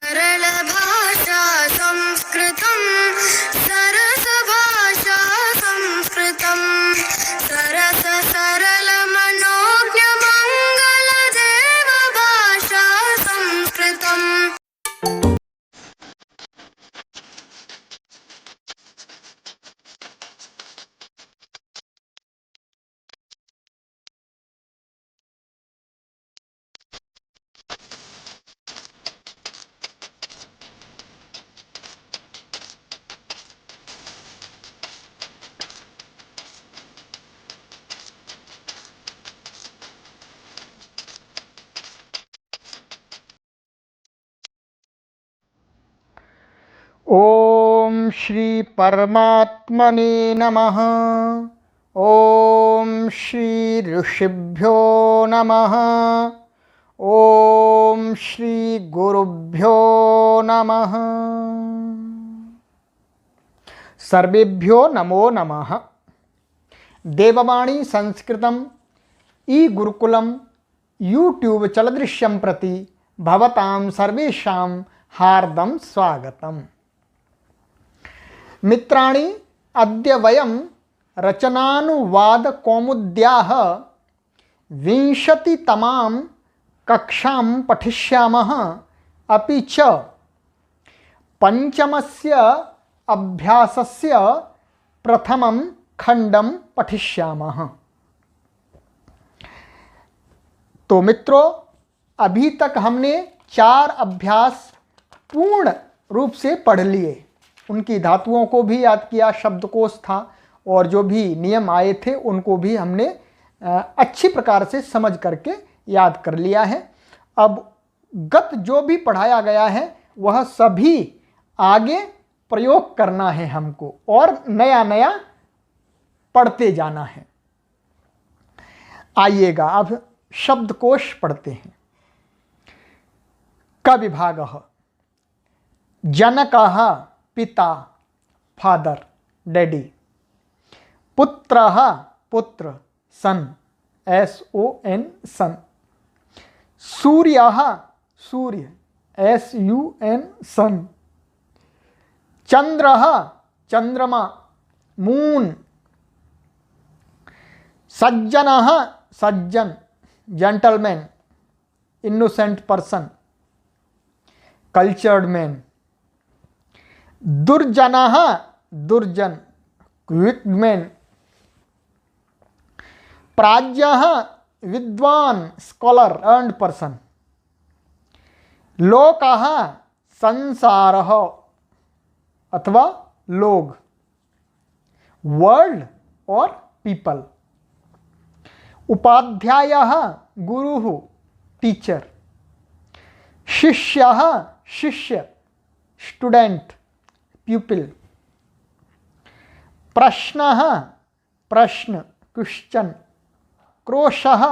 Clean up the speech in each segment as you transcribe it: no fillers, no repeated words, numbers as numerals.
सरल भाषा संस्कृतं सरस भाषा संस्कृतं सरस सरल मनोज्ञ मंगल देव भाषा संस्कृतम्। ओम श्री परमात्मने नमः। ओम श्री ऋषिभ्यो नमः। ओम श्री गुरुभ्यो नमः। सर्वेभ्यो नमो नमः। देववाणी संस्कृतम ई गुरुकुलम यूट्यूब चलदृश्यम प्रति भवतां सर्वेषां हार्दं स्वागतम्। मित्राणि, अद्य वयं रचनानुवादकौमुद्याः 20तमां कक्षां पठिष्यामः। अपि च पंचमस्य अभ्यासस्य प्रथमं खंडं पठिष्यामः। तो मित्रों, अभी तक हमने 4 अभ्यास पूर्ण रूप से पढ़ लिए। उनकी धातुओं को भी याद किया, शब्दकोश था और जो भी नियम आए थे उनको भी हमने अच्छी प्रकार से समझ करके याद कर लिया है। अब गत जो भी पढ़ाया गया है वह सभी आगे प्रयोग करना है हमको और नया नया पढ़ते जाना है। आइएगा अब शब्दकोश पढ़ते हैं। क विभागः जनकः पिता फादर डैडी, पुत्रः पुत्र सन SON सन, सूर्यः सूर्य SUN सन, चंद्रः चंद्रमा मून, सज्जनः सज्जन gentleman innocent person cultured man, दुर्जनः दुर्जन विक्ड मैन, प्राज्ञः विद्वान स्कॉलर अर्न्ड पर्सन, लोकः संसारः अथवा लोग वर्ल्ड और पीपल, उपाध्यायः गुरुः टीचर, शिष्यः शिष्य स्टूडेंट pupil, प्रश्नः प्रश्न क्वेश्चन, क्रोशः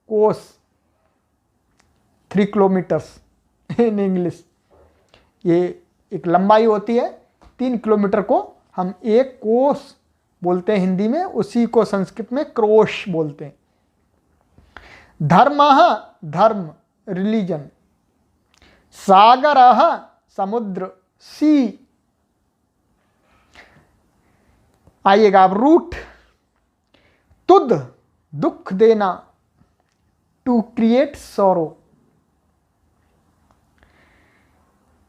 कोस 3 किलोमीटर्स इन इंग्लिश। ये एक लंबाई होती है 3 किलोमीटर को हम एक कोस बोलते हैं हिंदी में, उसी को संस्कृत में क्रोश बोलते हैं। धर्मः धर्म रिलीजन, सागरः समुद्र सी। आइएगा अब रूट, तुद दुख देना टू क्रिएट सॉरो,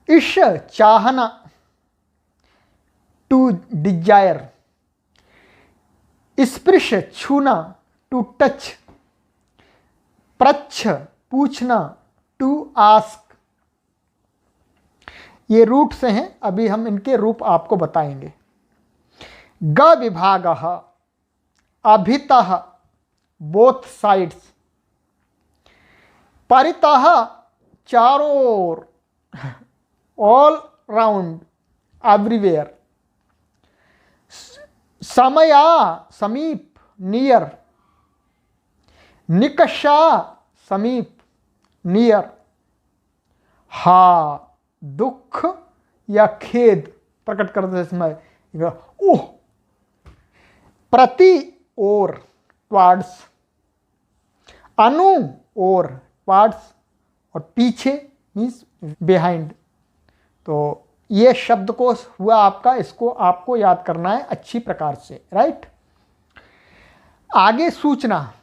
इश चाहना टू डिजायर, स्पृश छूना टू टच, प्रच्छ पूछना टू आस्क। ये रूट से हैं, अभी हम इनके रूप आपको बताएंगे। ग विभागः अभितः बोथ साइड्स, परितः चारों ओर ऑल राउंड एवरीवेयर, समया समीप नियर, निकषा समीप नियर, हा दुख या खेद प्रकट करते समय ओह, प्रति ओर टुवार्ड्स, अनु ओर टुवार्ड्स और पीछे मीन्स बिहाइंड। तो ये शब्दकोश हुआ आपका, इसको आपको याद करना है अच्छी प्रकार से, राइट। आगे सूचना,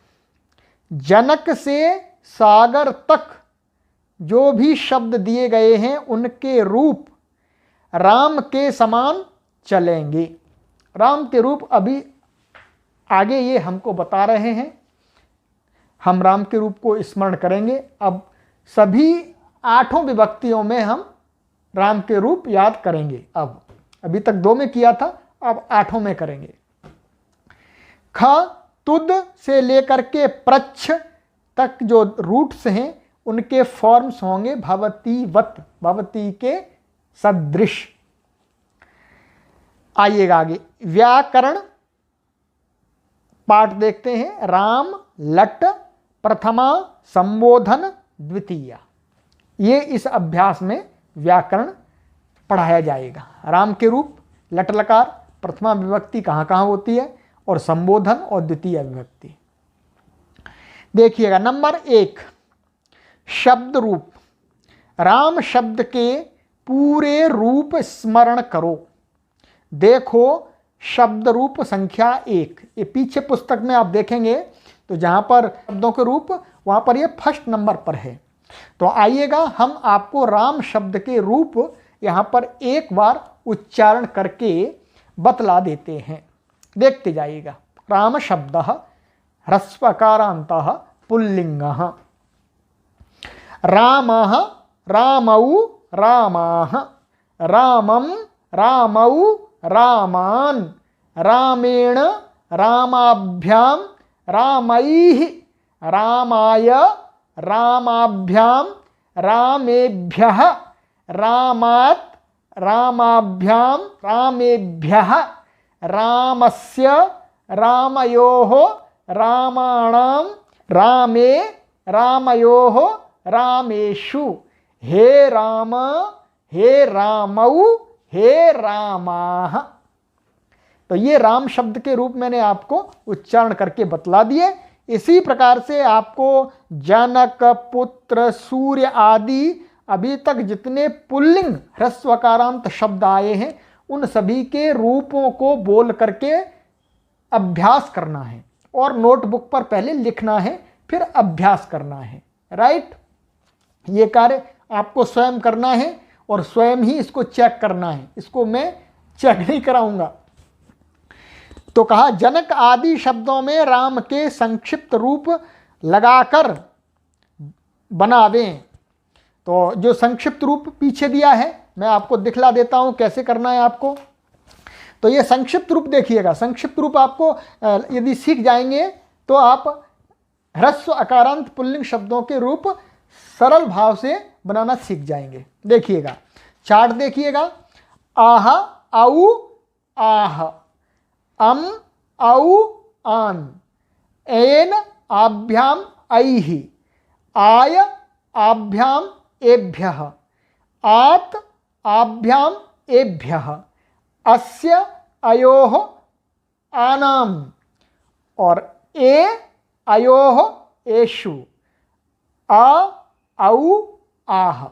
जनक से सागर तक जो भी शब्द दिए गए हैं उनके रूप राम के समान चलेंगे। राम के रूप अभी आगे ये हमको बता रहे हैं, हम राम के रूप को स्मरण करेंगे। अब सभी 8 विभक्तियों में हम राम के रूप याद करेंगे। अब अभी तक 2 में किया था, अब 8 में करेंगे। ख तुद से लेकर के प्रच्छ तक जो रूट्स हैं उनके फॉर्म्स होंगे भवतीवत, भवती के सदृश। आइएगा आगे, व्याकरण पाठ देखते हैं। राम लट प्रथमा संबोधन द्वितीया, ये इस अभ्यास में व्याकरण पढ़ाया जाएगा। राम के रूप, लट लकार, प्रथमा विभक्ति कहाँ कहाँ होती है, और संबोधन और द्वितीय विभक्ति। देखिएगा, नंबर 1 शब्द रूप। राम शब्द के पूरे रूप स्मरण करो। देखो शब्द रूप संख्या 1, ये पीछे पुस्तक में आप देखेंगे तो जहाँ पर शब्दों के रूप वहाँ पर ये फर्स्ट नंबर पर है। तो आइएगा, हम आपको राम शब्द के रूप यहाँ पर एक बार उच्चारण करके बतला देते हैं, देखते जाइएगा। राम शब्द ह्रस्वकारान्तः पुल्लिंगः, रामः रामौ रामाः, रामं रामौ रामान्, रामेण रामाभ्यां रामैः, रामाय रामाभ्यां रामेभ्यः, रामात् रामाभ्यां रामेभ्यः, रामस्य रामयोः रामाणां रामे रामयोः रामेषु, हे राम हे रामौ हे रामाः। तो ये राम शब्द के रूप मैंने आपको उच्चारण करके बतला दिए। इसी प्रकार से आपको जनक, पुत्र, सूर्य आदि अभी तक जितने पुल्लिंग ह्रस्वकारांत शब्द आए हैं उन सभी के रूपों को बोल करके अभ्यास करना है, और नोटबुक पर पहले लिखना है, फिर अभ्यास करना है, राइट। ये कार्य आपको स्वयं करना है और स्वयं ही इसको चेक करना है, इसको मैं चेक नहीं कराऊंगा। तो कहा, जनक आदि शब्दों में राम के संक्षिप्त रूप लगाकर बनावें। तो जो संक्षिप्त रूप पीछे दिया है मैं आपको दिखला देता हूं कैसे करना है आपको। तो ये संक्षिप्त रूप देखिएगा, संक्षिप्त रूप आपको यदि सीख जाएंगे तो आप ह्रस्व अकारांत पुल्लिंग शब्दों के रूप सरल भाव से बनाना सीख जाएंगे। देखिएगा, चार्ट देखिएगा, आह औ आह, अम औ आन, एन आभ्याम ऐहि, आय आभ्याम एभ्यः, आत आभ्याम एभ्यः, अस्य अयोः आनाम, और ए अयोः एषु, आ औ आह।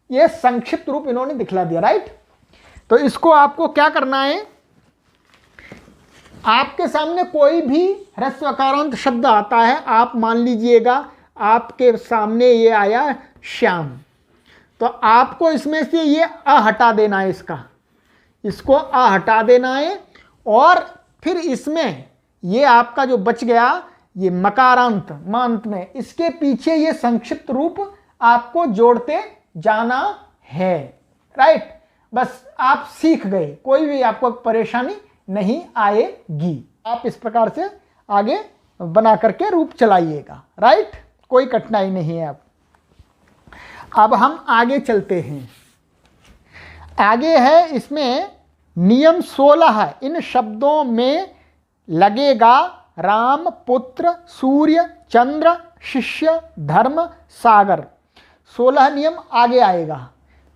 ये संक्षिप्त रूप इन्होंने दिखला दिया, राइट। तो इसको आपको क्या करना है, आपके सामने कोई भी ह्रस्वकारांत शब्द आता है, आप मान लीजिएगा आपके सामने ये आया श्याम, तो आपको इसमें से ये अ हटा देना है, इसको अ हटा देना है, और फिर इसमें ये आपका जो बच गया ये मकारांत मांत में, इसके पीछे ये संक्षिप्त रूप आपको जोड़ते जाना है, राइट। बस आप सीख गए, कोई भी आपको परेशानी नहीं आएगी। आप इस प्रकार से आगे बना करके रूप चलाइएगा, राइट, कोई कठिनाई नहीं है। अब हम आगे चलते हैं। आगे है इसमें नियम 16 है। इन शब्दों में लगेगा राम, पुत्र, सूर्य, चंद्र, शिष्य, धर्म, सागर। 16 नियम आगे आएगा।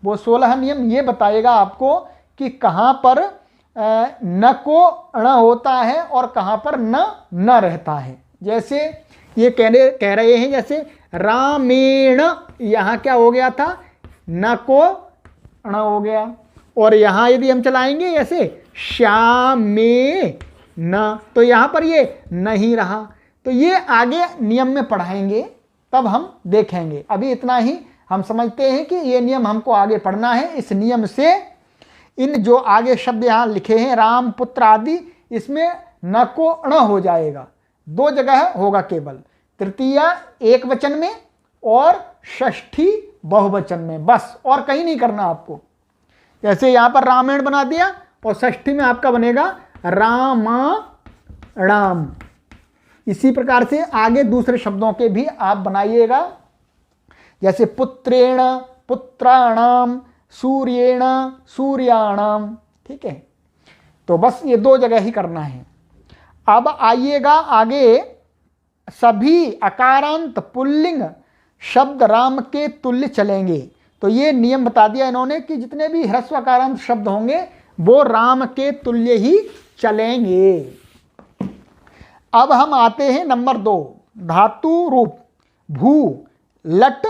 वो 16 नियम ये बताएगा आपको कि कहाँ पर न को ण होता है और कहाँ पर न रहता है। जैसे ये कह रहे हैं, जैसे रामेण, यहाँ क्या हो गया था, न को अण हो गया। और यहाँ यदि हम चलाएंगे ऐसे श्यामे न, तो यहाँ पर ये नहीं रहा। तो ये आगे नियम में पढ़ाएंगे तब हम देखेंगे। अभी इतना ही हम समझते हैं कि ये नियम हमको आगे पढ़ना है। इस नियम से इन जो आगे शब्द यहाँ लिखे हैं राम पुत्र आदि, इसमें न को अण हो जाएगा, 2 जगह होगा केवल, तृतीया एक वचन में और षष्ठी बहुवचन में, बस और कहीं नहीं करना आपको। जैसे यहाँ पर रामायण बना दिया और षष्ठी में आपका बनेगा राम। इसी प्रकार से आगे दूसरे शब्दों के भी आप बनाइएगा, जैसे पुत्रेण पुत्राणाम, सूर्येण सूर्याणाम। ठीक है, तो बस ये 2 जगह ही करना है। अब आइएगा आगे, सभी अकारांत पुल्लिंग शब्द राम के तुल्य चलेंगे। तो ये नियम बता दिया इन्होंने कि जितने भी ह्रस्व अकारांत शब्द होंगे वो राम के तुल्य ही चलेंगे। अब हम आते हैं नंबर 2, धातु रूप भू लट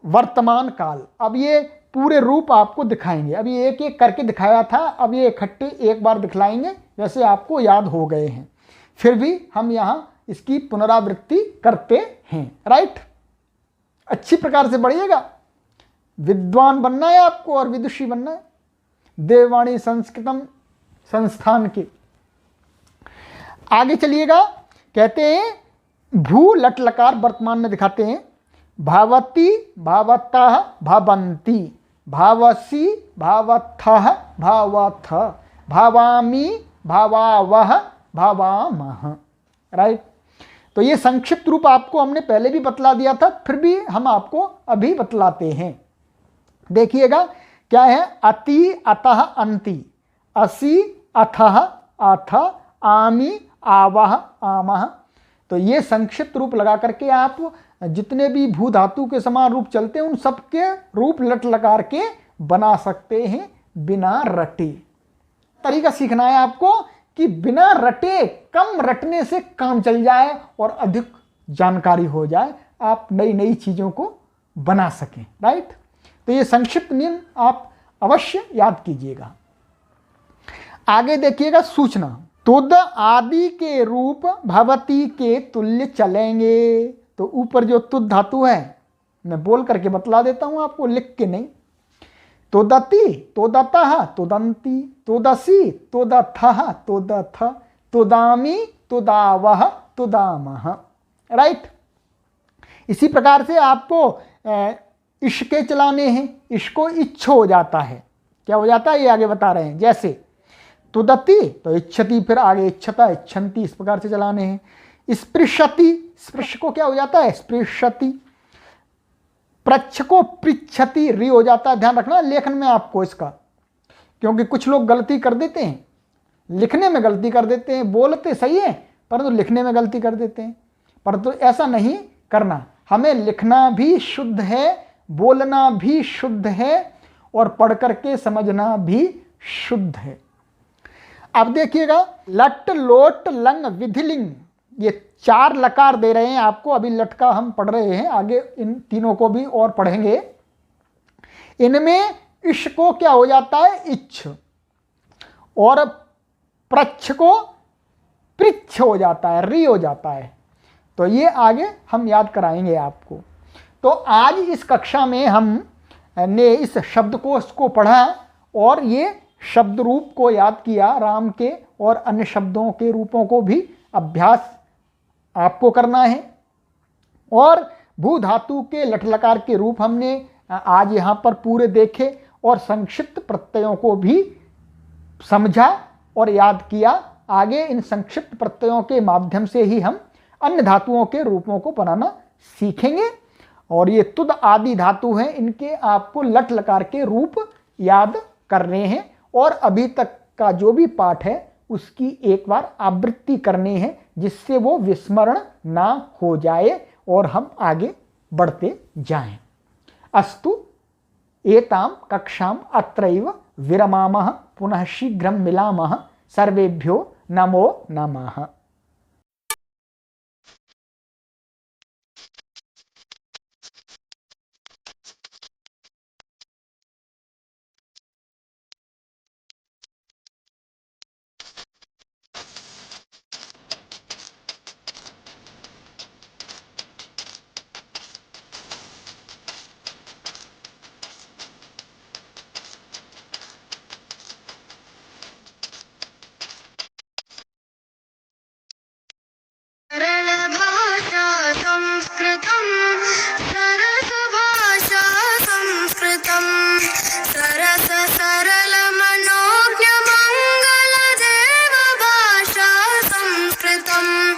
वर्तमान काल। अब ये पूरे रूप आपको दिखाएंगे, अभी एक एक करके दिखाया था, अब ये इकट्ठे एक बार दिखलाएंगे, वैसे आपको याद हो गए हैं, फिर भी हम यहाँ इसकी पुनरावृत्ति करते हैं। राइट, अच्छी प्रकार से पढ़िएगा, विद्वान बनना है आपको और विदुषी बनना है। देववाणी संस्कृतम संस्थान के आगे चलिएगा, कहते हैं भू लट लकार वर्तमान में दिखाते हैं, भावती भावतः भावंती, भावसी भावथः भावथ, भावामी भावावह भावामह। राइट, तो ये संक्षिप्त रूप आपको हमने पहले भी बतला दिया था, फिर भी हम आपको अभी बतलाते हैं। देखिएगा क्या है, अति अतः अंति, असि अथः अथ, आमी आवह आमह। तो ये संक्षिप्त रूप लगा करके आप जितने भी भू धातु के समान रूप चलते हैं उन सबके रूप लट लकार के बना सकते हैं बिना रटे। तरीका सीखना है आपको कि बिना रटे, कम रटने से काम चल जाए और अधिक जानकारी हो जाए, आप नई नई चीज़ों को बना सकें। राइट, तो ये संक्षिप्त नियम आप अवश्य याद कीजिएगा। आगे देखिएगा, सूचना तुद आदि के रूप भवती के तुल्य चलेंगे। तो ऊपर जो तुद धातु है मैं बोल करके बतला देता हूं आपको, लिख के नहीं। तोदती तोदतः तोदंती, तोदसी तोदथः तोदथ, तोदामी तोदावह तोदामह। राइट, इसी प्रकार से आपको इश के चलाने हैं, इश को इच्छ हो जाता है, क्या हो जाता है ये आगे बता रहे हैं। जैसे तुदती तो इच्छति, फिर आगे इच्छता इच्छन्ति, इस प्रकार से चलाने हैं। स्पृशति, स्पृश को क्या हो जाता है स्पृशति, प्रच्छ को पृच्छति, री हो जाता है। ध्यान रखना लेखन में आपको इसका, क्योंकि कुछ लोग गलती कर देते हैं, लिखने में गलती कर देते हैं, बोलते सही है परंतु लिखने में गलती कर देते हैं। परंतु ऐसा नहीं करना, हमें लिखना भी शुद्ध है, बोलना भी शुद्ध है और पढ़ करके समझना भी शुद्ध है। अब देखिएगा, लट लोट लंग विधिलिंग, ये 4 लकार दे रहे हैं आपको। अभी लट का हम पढ़ रहे हैं, आगे इन तीनों को भी और पढ़ेंगे। इनमें इश को क्या हो जाता है इच्छ, और प्रच्छ को पृच्छ हो जाता है, री हो जाता है। तो ये आगे हम याद कराएंगे आपको। तो आज इस कक्षा में हमने इस शब्दकोश को पढ़ा और ये शब्द रूप को याद किया, राम के और अन्य शब्दों के रूपों को भी अभ्यास आपको करना है। और भू धातु के लट लकार के रूप हमने आज यहाँ पर पूरे देखे और संक्षिप्त प्रत्ययों को भी समझा और याद किया। आगे इन संक्षिप्त प्रत्ययों के माध्यम से ही हम अन्य धातुओं के रूपों को बनाना सीखेंगे। और ये तुद आदि धातु हैं, इनके आपको लट लकार के रूप याद करने हैं और अभी तक का जो भी पाठ है उसकी एक बार आवृत्ति करनी है, जिससे वो विस्मरण ना हो जाए और हम आगे बढ़ते जाएं। अस्तु एताम कक्षाम अत्रैव विरमामः, पुनः शीघ्रं मिलामः। सर्वेभ्यो नमो नमः।